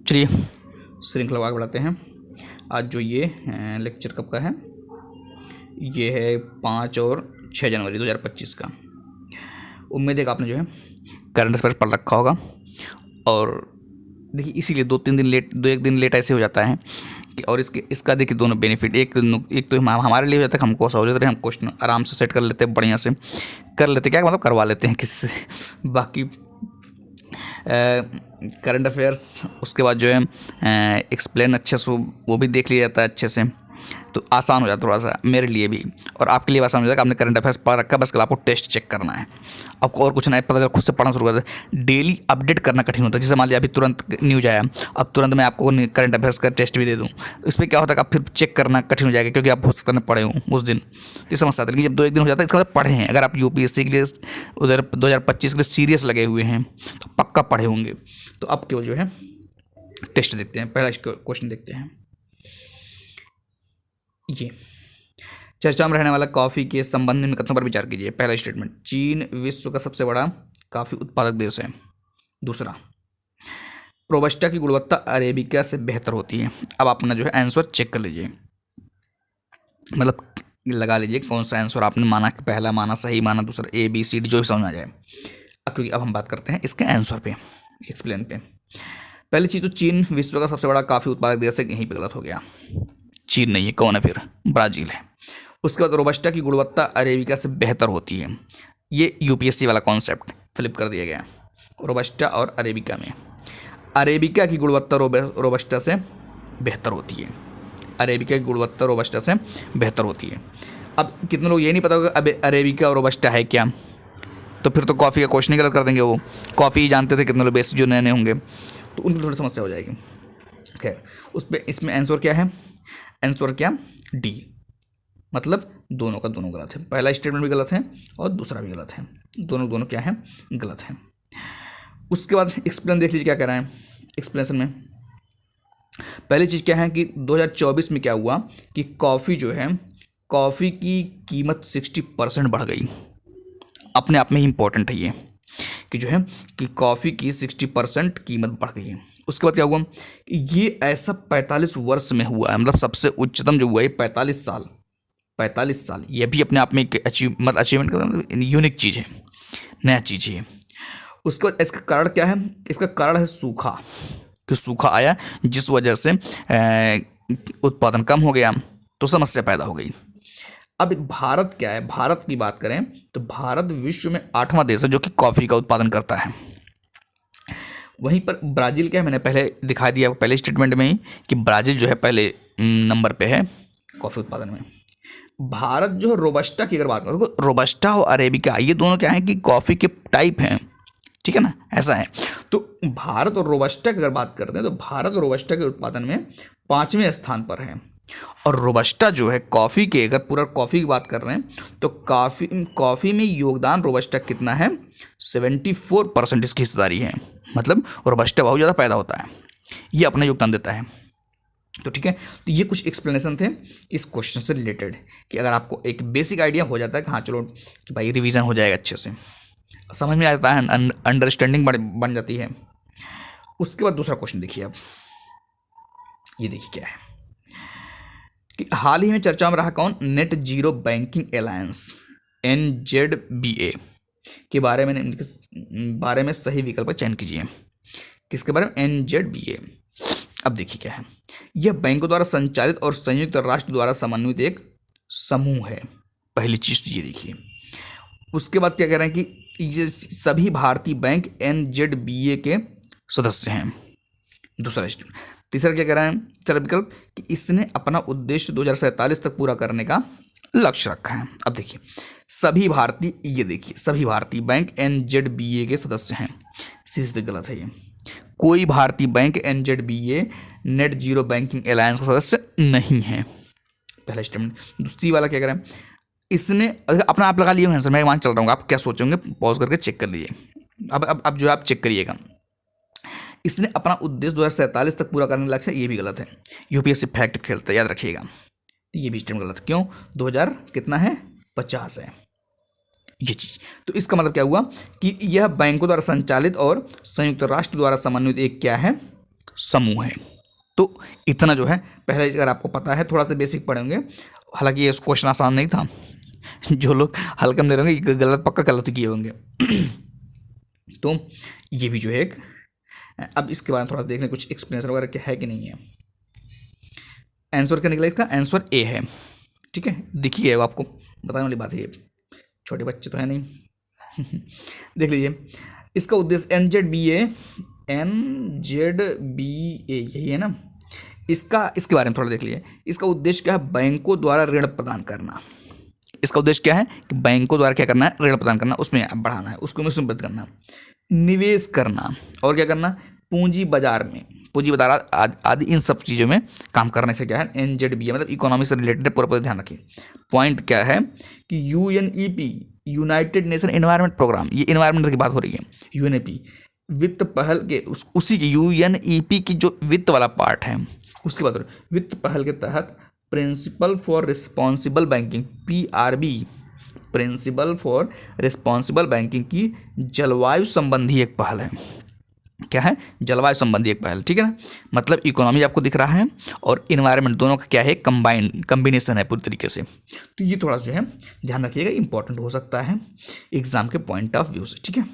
चलिए श्रृंखला आगे बढ़ाते हैं। आज जो ये लेक्चर कब का है, ये है 5 और 6 जनवरी 2025 का। उम्मीद है कि आपने जो है करंट अफेयर्स पढ़ रखा होगा। और देखिए इसीलिए 2-3 दिन लेट, 2-1 दिन लेट ऐसे हो जाता है कि, और इसका देखिए दोनों बेनिफिट, एक तो हमारे लिए हो जाता है, हमको सहूलियत रहे, हम क्वेश्चन आराम से सेट कर लेते हैं, बढ़िया से कर लेते, क्या मतलब करवा लेते हैं किसी से। बाकी करंट अफेयर्स उसके बाद जो है एक्सप्लेन अच्छे से वो भी देख लिया जाता है अच्छे से, तो आसान हो जाता है थोड़ा सा मेरे लिए भी, और आपके लिए आसान हो जाएगा। आपने करंट अफेयर्स पढ़ रखा है, बस कल आपको टेस्ट चेक करना है, आपको और कुछ नहीं पता चला, खुद से पढ़ना शुरू कर दे। डेली अपडेट करना कठिन होता है। जैसे मान लिया अभी तुरंत न्यूज आया, अब तुरंत मैं आपको करंट अफेयर्स का टेस्ट भी दे दूँ, इस पर क्या होता है कि आप फिर चेक करना कठिन हो जाएगा, क्योंकि आप हो सकता है पढ़े हों उस दिन, तो ये समझ आती है। लेकिन जब 2-1 दिन हो जाता है, इसका मतलब पढ़े हैं। अगर आप यूपीएससी के लिए उधर 2025 के लिए सीरियस लगे हुए हैं तो पक्का पढ़े होंगे। तो अब केवल जो है टेस्ट देखते हैं। पहला क्वेश्चन देखते हैं, ये चर्चा में रहने वाला कॉफ़ी के संबंध में कथनों पर विचार कीजिए। पहला स्टेटमेंट, चीन विश्व का सबसे बड़ा कॉफ़ी उत्पादक देश है। दूसरा, रोबस्टा की गुणवत्ता अरेबिका से बेहतर होती है। अब अपना जो है आंसर चेक कर लीजिए, मतलब लगा लीजिए कौन सा आंसर आपने माना, कि पहला माना, सही माना, दूसरा ABCD जो भी समझ आ जाए। क्योंकि अब हम बात करते हैं इसके आंसर पे, एक्सप्लेन पे। पहली चीज़ तो चीन विश्व का सबसे बड़ा कॉफ़ी उत्पादक देश है, यहीं पे गलत हो गया। चीन नहीं है, कौन है फिर? ब्राज़ील है। उसके बाद रोबस्टा की गुणवत्ता अरेबिका से बेहतर होती है, ये यूपीएससी वाला कॉन्सेप्ट फ्लिप कर दिया गया। रोबस्टा और अरेबिका में अरेबिका की गुणवत्ता रोबस्टा से बेहतर होती है, अरेबिका की गुणवत्ता रोबस्टा से बेहतर होती है। अब कितने लोग ये नहीं पता होगा अब अरेबिका और रोबस्टा है क्या, तो फिर तो कॉफ़ी का क्वेश्चन ही गलत कर देंगे। वो कॉफ़ी ही जानते थे कितने लोग, बेसिक जो नए नए होंगे, तो उनकी थोड़ी समस्या हो जाएगी। खैर उस पर इसमें आंसर क्या है, आंसर क्या, डी, मतलब दोनों का दोनों गलत है। पहला स्टेटमेंट भी गलत है और दूसरा भी गलत है, दोनों क्या है, गलत है। उसके बाद एक्सप्लेन देख लीजिए क्या कह रहा है एक्सप्लेनेशन में। पहली चीज़ क्या है कि 2024 में क्या हुआ कि कॉफ़ी जो है, कॉफ़ी की कीमत 60% बढ़ गई। अपने आप में ही इंपॉर्टेंट है ये कि जो है कि कॉफ़ी की 60% कीमत बढ़ गई है। उसके बाद क्या हुआ कि ये ऐसा 45 वर्ष में हुआ है, मतलब सबसे उच्चतम जो हुआ है 45 साल। ये भी अपने आप में एक अचीवमेंट का यूनिक चीज़ है, नया चीज़ है। उसके बाद इसका कारण क्या है, इसका कारण है सूखा, कि सूखा आया जिस वजह से उत्पादन कम हो गया, तो समस्या पैदा हो गई। अब भारत क्या है, भारत की बात करें तो भारत विश्व में 8वां देश है जो कि कॉफ़ी का उत्पादन करता है। वहीं पर ब्राज़ील क्या है, मैंने पहले दिखा दिया पहले स्टेटमेंट में ही कि ब्राज़ील जो है पहले नंबर पे है कॉफ़ी उत्पादन में। भारत जो है रोबस्टा की अगर बात करो तो रोबस्टा और अरेबिका ये दोनों क्या है कि कॉफ़ी के टाइप हैं, ठीक है ना, ऐसा है। तो भारत और रोबस्टा की अगर बात करते हैं तो भारत और रोबस्टा के उत्पादन में 5वें स्थान पर है। और रोबस्टा जो है कॉफ़ी के, अगर पूरा कॉफ़ी की बात कर रहे हैं तो कॉफ़ी में योगदान रोबस्टा कितना है, 74% इसकी हिस्सेदारी है। मतलब रोबस्टा बहुत ज़्यादा पैदा होता है, ये अपना योगदान देता है। तो ठीक है, तो ये कुछ एक्सप्लेनेशन थे इस क्वेश्चन से रिलेटेड, कि अगर आपको एक बेसिक आइडिया हो जाता है कि हाँ चलो कि भाई रिवीजन हो जाएगा, अच्छे से समझ में आता है, अंडरस्टैंडिंग बन जाती है। उसके बाद दूसरा क्वेश्चन देखिए आप, ये देखिए क्या है कि हाल ही में चर्चा में रहा कौन, net zero banking alliance NZBA के बारे में सही विकल्प का चयन कीजिए। किसके बारे में, NZBA। अब देखिए क्या है, यह बैंकों द्वारा संचालित और संयुक्त राष्ट्र द्वारा समन्वित एक समूह है। पहली चीज तो ये देखिए। उसके बाद क्या कह रहे हैं कि ये सभी भारतीय बैंक NZBA के सदस्य हैं। दूसरा स्टेटमेंट। तीसरा क्या कह रहा है, चलो विकल्प, कि इसने अपना उद्देश्य 2047 तक पूरा करने का लक्ष्य रखा है। अब देखिए सभी भारतीय, ये देखिए सभी भारतीय बैंक NZBA के सदस्य हैं, सीधे गलत है ये। कोई भारतीय bank NZBA net zero banking alliance का सदस्य नहीं है, पहला स्टेटमेंट। दूसरी वाला क्या कह रहा है, इसने अपना आप लगा लिए आंसर, मैं वहाँ चल रहा हूँ, आप क्या सोचेंगे पॉज करके चेक कर लीजिए। अब जो आप चेक करिएगा, इसने अपना उद्देश्य 2047 तक पूरा करने का लक्ष्य, ये भी गलत है। यूपीएससी फैक्ट खेलता है, याद रखिएगा, तो ये भी स्टेटमेंट गलत। क्यों, 2000 कितना है, 50 है ये चीज़। तो इसका मतलब क्या हुआ कि यह बैंकों द्वारा संचालित और संयुक्त राष्ट्र द्वारा समन्वित एक क्या है, समूह है। तो इतना जो है पहले अगर आपको पता है, थोड़ा सा बेसिक पढ़ेंगे, हालांकि ये क्वेश्चन आसान नहीं था, जो लोग हल्का में रहेंगे गलत पक्का गलत किए होंगे। तो ये भी जो है एक, अब इसके बारे में थोड़ा देख लें कुछ एक्सप्लेनेशन वगैरह क्या है कि नहीं है। आंसर क्या निकला इसका? आंसर ए है। ठीक है, दिखिए आपको बताने वाली बात है, ये छोटे बच्चे तो है नहीं। देख लीजिए, इसका उद्देश्य NZBA यही है ना, इसके बारे में थोड़ा देख लीजिए। इसका उद्देश्य क्या है? बैंकों द्वारा ऋण प्रदान करना। इसका उद्देश्य क्या है कि बैंकों द्वारा क्या करना है? ऋण प्रदान करना, उसमें बढ़ाना है, उसको समृद्ध करना, निवेश करना, और क्या करना? पूंजी बाजार आदि इन सब चीज़ों में काम करने से क्या है? NZBA मतलब इकोनॉमी से रिलेटेड पूरा ध्यान रखिए। पॉइंट क्या है कि UNEP United Nation Environment Programme, ये एनवायरनमेंट की बात हो रही है। UNEP वित्त पहल के उसी के UNEP की जो वित्त वाला पार्ट है उसकी बात हो रही है। वित्त पहल के तहत principle for responsible banking PRB, principle for responsible banking की जलवायु संबंधी एक पहल है। क्या है? जलवायु संबंधी एक पहल। ठीक है ना, मतलब इकोनॉमी आपको दिख रहा है और इन्वायरमेंट, दोनों का क्या है? कम्बिनेशन है पूरी तरीके से। तो ये थोड़ा जो है ध्यान रखिएगा, इंपॉर्टेंट हो सकता है एग्जाम के पॉइंट ऑफ व्यू से। ठीक है,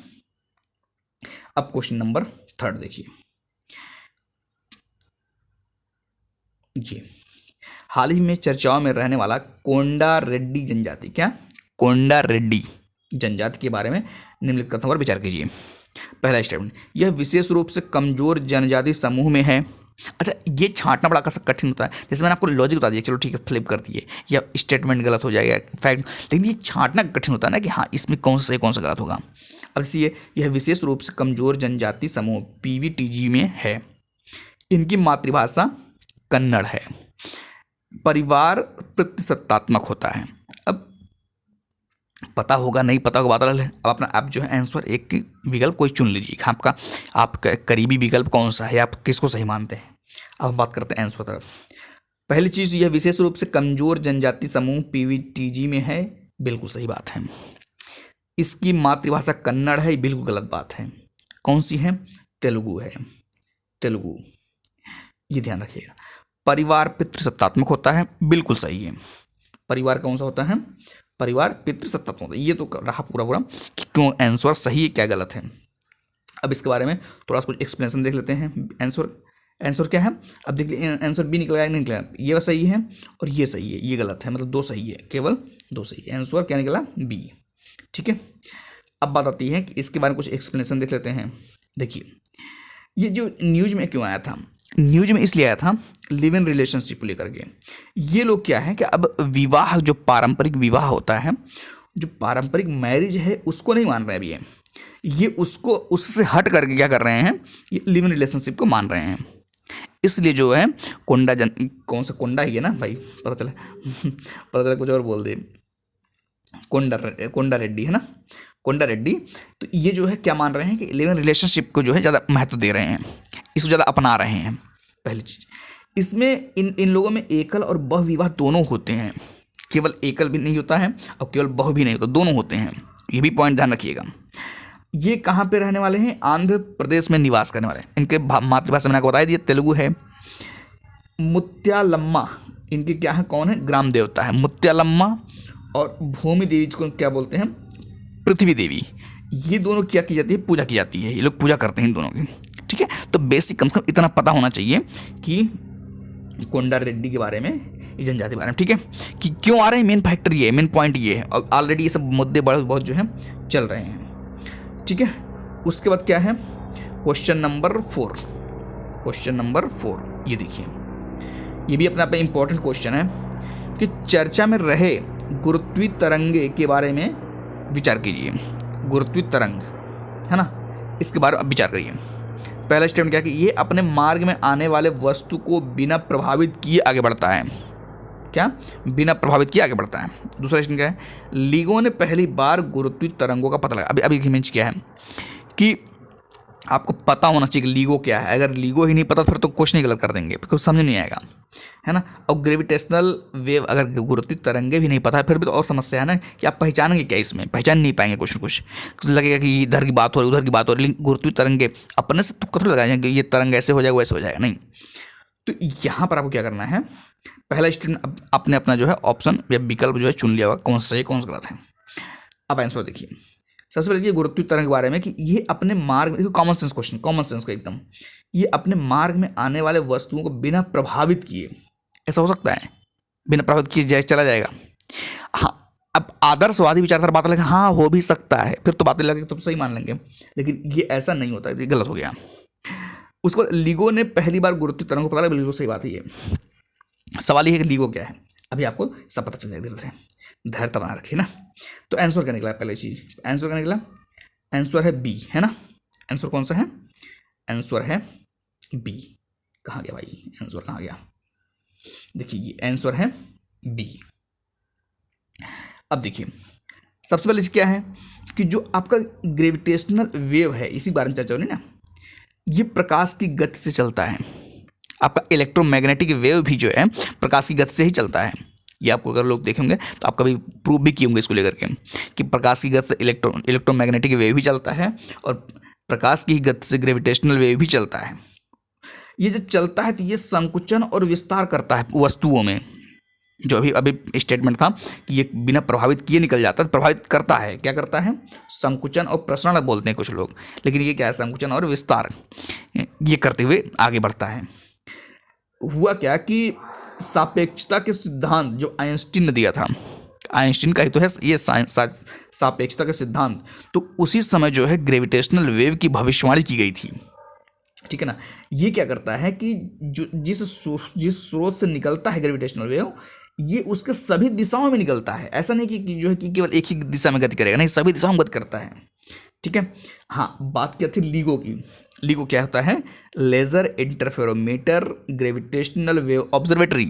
अब क्वेश्चन नंबर 3 देखिए। जी, हाल ही में चर्चाओं में रहने वाला कोंडा रेड्डी जनजाति, क्या? कोंडा रेड्डी जनजाति के बारे में निम्नलिखित कथनों पर विचार कीजिए। पहला स्टेटमेंट, यह विशेष रूप से कमजोर जनजाति समूह में है। अच्छा, ये छांटना बड़ा कठिन होता है। जैसे मैंने आपको लॉजिक बता दिया, चलो ठीक है फ्लिप कर दिए, या स्टेटमेंट गलत हो जाएगा फैक्ट, लेकिन ये छांटना कठिन होता है ना कि हाँ इसमें कौन सा सही कौन सा गलत होगा। अब इसलिए यह विशेष रूप से कमजोर जनजाति समूह PVTG में है। इनकी मातृभाषा कन्नड़ है। परिवार प्रतिसत्तात्मक होता है। अब पता होगा नहीं पता होगा बात अलग है। अब अपना आप जो है आंसर एक विकल्प कोई चुन लीजिए, आपका करीबी विकल्प कौन सा है, आप किसको सही मानते हैं। अब हम बात करते हैं आंसर तरफ। पहली चीज़, यह विशेष रूप से कमजोर जनजाति समूह PVTG में है, बिल्कुल सही बात है। इसकी मातृभाषा कन्नड़ है, बिल्कुल गलत बात है। कौन सी है? तेलुगु है, तेलुगु, ये ध्यान रखिएगा। परिवार पितृसत्तात्मक होता है, बिल्कुल सही है। परिवार कौन सा होता है? परिवार पितृसत्तात्मक होता है। ये तो रहा पूरा कि क्यों आंसर सही है क्या गलत है। अब इसके बारे में थोड़ा सा कुछ एक्सप्लेनेशन देख लेते हैं। आंसर क्या है? अब देख लीजिए, आंसर B निकला नहीं निकला, ये सही है और ये सही है, ये गलत है, मतलब 2 सही है, केवल 2 सही है। आंसर क्या निकला? B। ठीक है, अब बात आती है कि इसके बारे में कुछ एक्सप्लेनेशन देख लेते हैं। देखिए, ये जो न्यूज में क्यों आया था? न्यूज में इसलिए आया था लिव इन रिलेशनशिप को लेकर के। ये लोग क्या है कि अब विवाह, जो पारंपरिक विवाह होता है, जो पारंपरिक मैरिज है, उसको नहीं मान रहे अभी ये उसको उससे हट करके क्या कर रहे हैं? ये लिव इन रिलेशनशिप को मान रहे हैं। इसलिए जो है कौन सा कोंडा ही है ना भाई, पता चला कुछ और बोल दे, कोंडा रेड्डी है ना, कोंडा रेड्डी। तो ये जो है क्या मान रहे हैं कि लिव इन रिलेशनशिप को जो है ज़्यादा महत्व दे रहे हैं, इसको ज़्यादा अपना रहे हैं। पहली चीज़, इसमें इन लोगों में एकल और बहु विवाह दोनों होते हैं। केवल एकल भी नहीं होता है और केवल बहु भी नहीं होता, दोनों होते हैं। ये भी पॉइंट ध्यान रखिएगा। ये कहाँ पे रहने वाले हैं? आंध्र प्रदेश में निवास करने वाले हैं। इनके मातृभाषा मैंने आपको बताया दिया, तेलुगु है। मुत्यालम्मा इनकी क्या है? कौन है? ग्राम देवता है मुत्यालम्मा। और भूमि देवी को क्या बोलते हैं? पृथ्वी देवी। ये दोनों क्या की जाती है? पूजा की जाती है। ये लोग पूजा करते हैं इन दोनों की। ठीक है, तो बेसिक कम से कम इतना पता होना चाहिए कि कोंडा रेड्डी के बारे में, इस जनजाति के बारे में। ठीक है, कि क्यों आ रहे हैं, मेन फैक्टर ये है, मेन पॉइंट ये है। और ऑलरेडी ये सब मुद्दे बहुत जो है चल रहे हैं। ठीक है, उसके बाद क्या है? Question number 4। क्वेश्चन नंबर 4 ये देखिए, ये भी अपना इंपॉर्टेंट क्वेश्चन है कि चर्चा में रहे गुरुत्वीय तरंगे के बारे में विचार कीजिए। गुरुत्वीय तरंग है ना, इसके बारे में अब विचार करिए। पहला स्टेटमेंट क्या कि ये अपने मार्ग में आने वाले वस्तु को बिना प्रभावित किए आगे बढ़ता है। क्या? बिना प्रभावित किए आगे बढ़ता है। दूसरा स्टेटमेंट क्या है? लीगो ने पहली बार गुरुत्वीय तरंगों का पता लगा। अभी इमेज क्या है कि आपको पता होना चाहिए कि लीगो क्या है। अगर लीगो ही नहीं पता फिर तो क्वेश्चन ही गलत कर देंगे, कुछ समझ नहीं आएगा। है ना। और ग्रेविटेशनल वेव, अगर गुरुत्वीय तरंगे भी नहीं पता है फिर भी तो और समस्या है ना कि आप पहचानेंगे क्या, इसमें पहचान नहीं पाएंगे कुछ न कुछ लगेगा कि इधर की बात हो रही उधर की बात हो रही, लेकिन गुरुत्वीय तरंगे अपने से तुक्का थोड़ा लगाएंगे कि ये तरंग ऐसे हो जाएगा वैसे हो जाएगा, नहीं। तो यहाँ पर आपको क्या करना है, पहला स्टूडेंट आपने अपना जो है ऑप्शन या विकल्प जो है चुन लिया होगा, कौन सा सही कौन सा गलत है। अब आंसर देखिए, सबसे पहले ये गुरुत्वीय तरंग के बारे में कि ये अपने मार्ग में, common sense question, common sense को एकदम, ये अपने मार्ग में आने वाले वस्तुओं को बिना प्रभावित किए, ऐसा हो सकता है बिना प्रभावित किए जाए चला जाएगा। हाँ, अब आदर्शवादी विचारधारा बात लगे, हाँ हो भी सकता है, फिर तो बातें लगे तो सही मान लेंगे, लेकिन ये ऐसा नहीं होता, ये गलत हो गया। उसको लिगो ने पहली बार गुरुत्वीय तरंग को पता लगा, बिल्कुल सही बात है ये। सवाल ये है कि लिगो क्या है, अभी आपको सब पता चल जाएगा धीरे धीरे, धैर्यता बना रखिए ना। तो आंसर क्या निकला, पहले चीज आंसर क्या निकला, आंसर है बी, है ना। आंसर कौन सा है, आंसर है बी। कहाँ गया भाई आंसर, कहाँ गया, देखिए ये आंसर है बी। अब देखिए सबसे पहले क्या है कि जो आपका ग्रेविटेशनल वेव है, इसी बारे में चर्चा हो रही ना, ये प्रकाश की गति से चलता है। आपका इलेक्ट्रोमैग्नेटिक वेव भी जो है प्रकाश की गति से ही चलता है। ये आपको अगर लोग देखेंगे तो आप कभी प्रूव भी किए होंगे इसको लेकर के कि प्रकाश की गति से इलेक्ट्रोमैग्नेटिक वेव भी चलता है और प्रकाश की गति से ग्रेविटेशनल वेव भी चलता है। ये जब चलता है तो ये संकुचन और विस्तार करता है वस्तुओं में, जो अभी स्टेटमेंट था कि ये बिना प्रभावित किए निकल जाता है, प्रभावित करता है, क्या करता है, संकुचन और प्रसरण बोलते हैं कुछ लोग, लेकिन ये क्या है, संकुचन और विस्तार, ये करते हुए आगे बढ़ता है। हुआ क्या कि सापेक्षता के सिद्धांत जो आइंस्टीन ने दिया था, आइंस्टीन का ही तो है ये सापेक्षता का सिद्धांत, तो उसी समय जो है ग्रेविटेशनल वेव की भविष्यवाणी की गई थी, ठीक है ना। ये क्या करता है कि जो जिस स्रोत से निकलता है ग्रेविटेशनल वेव, ये उसके सभी दिशाओं में निकलता है, ऐसा नहीं कि जो है कि केवल एक ही दिशा में गति करेगा, नहीं सभी दिशाओं में गति करता है, ठीक है। हाँ, बात क्या थी लीगो की, लीगो क्या होता है, laser interferometer gravitational wave observatory,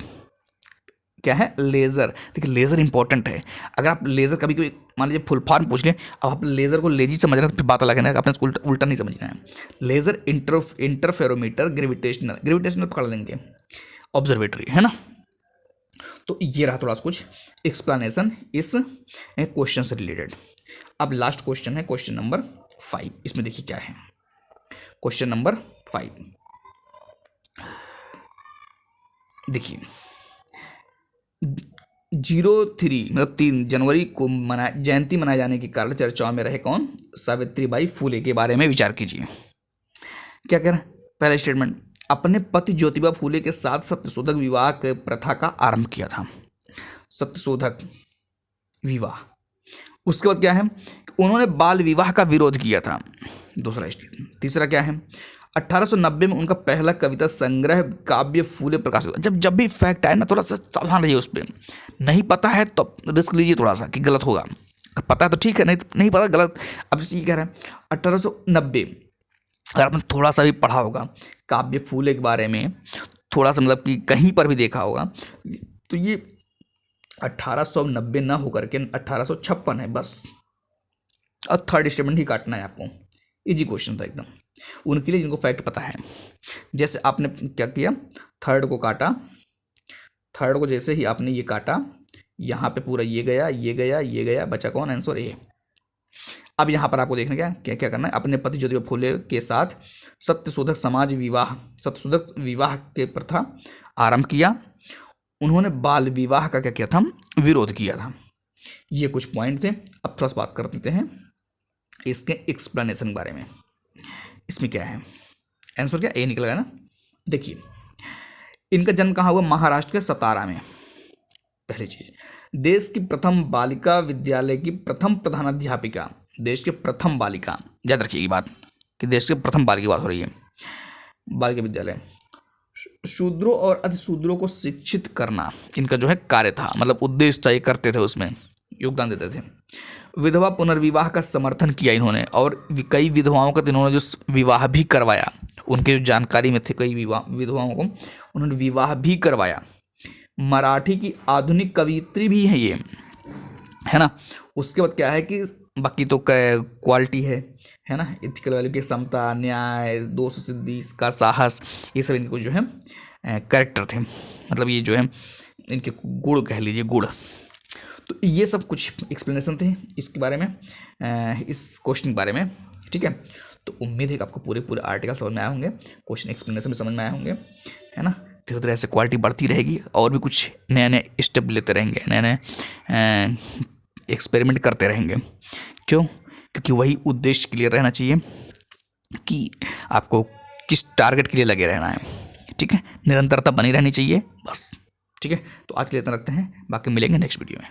क्या है, लेजर। देखिए लेजर इंपॉर्टेंट है, अगर आप लेजर कभी कोई मान लीजिए फुल फॉर्म पूछ लें, अब आप लेजर को लेजी समझ रहे हैं तो फिर बात अलग है ना, आपने उसको उल्टा नहीं समझना है। लेजर इंटरफेरोमीटर ग्रेविटेशनल पकड़ लेंगे, ऑब्जर्वेटरी, है ना। तो ये रहा थोड़ा सा कुछ एक्सप्लेनेशन इस क्वेश्चन से रिलेटेड। अब लास्ट क्वेश्चन है क्वेश्चन नंबर 5, इसमें देखिए क्या है, क्वेश्चन नंबर 5 देखिए, 03 मतलब 3 जनवरी को जयंती मनाए जाने के कारण चर्चाओं में रहे कौन, सावित्रीबाई फूले के बारे में विचार कीजिए। क्या कह रहा है, पहला स्टेटमेंट, अपने पति ज्योतिबा फूले के साथ सत्यशोधक विवाह के प्रथा का आरंभ किया था, सत्यशोधक विवाह। उसके बाद क्या है, उन्होंने बाल विवाह का विरोध किया था, दूसरा स्टेटमेंट। तीसरा क्या है, 1890 में उनका पहला कविता संग्रह काव्य फूले प्रकाशित हुआ। जब भी फैक्ट आए ना थोड़ा सा सावधान रहिए उस पर, नहीं पता है तो रिस्क लीजिए थोड़ा सा कि गलत होगा, पता है तो ठीक है, नहीं पता गलत। अब जैसे ये कह रहा है 1890, अगर आपने थोड़ा सा भी पढ़ा होगा काव्य फूले के बारे में, थोड़ा सा मतलब कि कहीं पर भी देखा होगा, तो ये 1890 ना होकर के 1856 है बस, और थर्ड स्टेटमेंट ही काटना है आपको। इजी क्वेश्चन था एकदम उनके लिए जिनको फैक्ट पता है। जैसे आपने क्या किया, थर्ड को काटा, थर्ड को जैसे ही आपने ये काटा, यहाँ पे पूरा ये गया ये गया ये गया, बचा कौन, आंसर ये। अब यहाँ पर आपको देखना क्या क्या करना है, अपने पति ज्योतिबा फूले के साथ सत्यशोधक विवाह के प्रथा आरंभ किया। उन्होंने बाल विवाह का क्या किया था, विरोध किया था। ये कुछ पॉइंट थे। अब थोड़ा सा बात कर लेते हैं इसके एक्सप्लेनेशन के बारे में। इसमें क्या है, आंसर क्या ए निकलेगा ना। देखिए इनका जन्म कहाँ हुआ, महाराष्ट्र के सतारा में। पहली चीज, देश की प्रथम बालिका विद्यालय की प्रथम प्रधानाध्यापिका, देश के प्रथम बालिका, याद रखिए ये बात कि देश के प्रथम बालिका की बात हो रही है, बालिका विद्यालय। शूद्रों और अतिशूद्रों को शिक्षित करना इनका जो है कार्य था, मतलब उद्देश्य था, ये करते थे, उसमें योगदान देते थे। विधवा पुनर्विवाह का समर्थन किया इन्होंने, और कई विधवाओं का इन्होंने जो विवाह भी करवाया, उनके जो जानकारी में थे कई विधवाओं को उन्होंने विवाह भी करवाया। मराठी की आधुनिक कवियत्री भी है ये, है ना। उसके बाद क्या है कि बाकी तो क्वालिटी है ना, एथिकल वैल्यू की समता, न्याय, दोष सिद्धि का साहस, ये सब इनको जो है कैरेक्टर थे, मतलब ये जो है इनके गुण कह लीजिए, गुण। तो ये सब कुछ एक्सप्लेनेशन थे इसके बारे में, इस क्वेश्चन के बारे में, ठीक है। तो उम्मीद है कि आपको पूरे पूरे आर्टिकल समझ में आए होंगे, क्वेश्चन एक्सप्लेनेशन भी समझ में आए होंगे, है ना। धीरे धीरे ऐसे क्वालिटी बढ़ती रहेगी और भी कुछ नए नए स्टेप लेते रहेंगे, नए नए एक्सपेरिमेंट करते रहेंगे। क्यों? क्योंकि वही उद्देश्य क्लियर रहना चाहिए कि आपको किस टारगेट के लिए लगे रहना है, ठीक है। निरंतरता बनी रहनी चाहिए बस, ठीक है। तो आज के लिए इतना रखते हैं, बाकी मिलेंगे नेक्स्ट वीडियो में।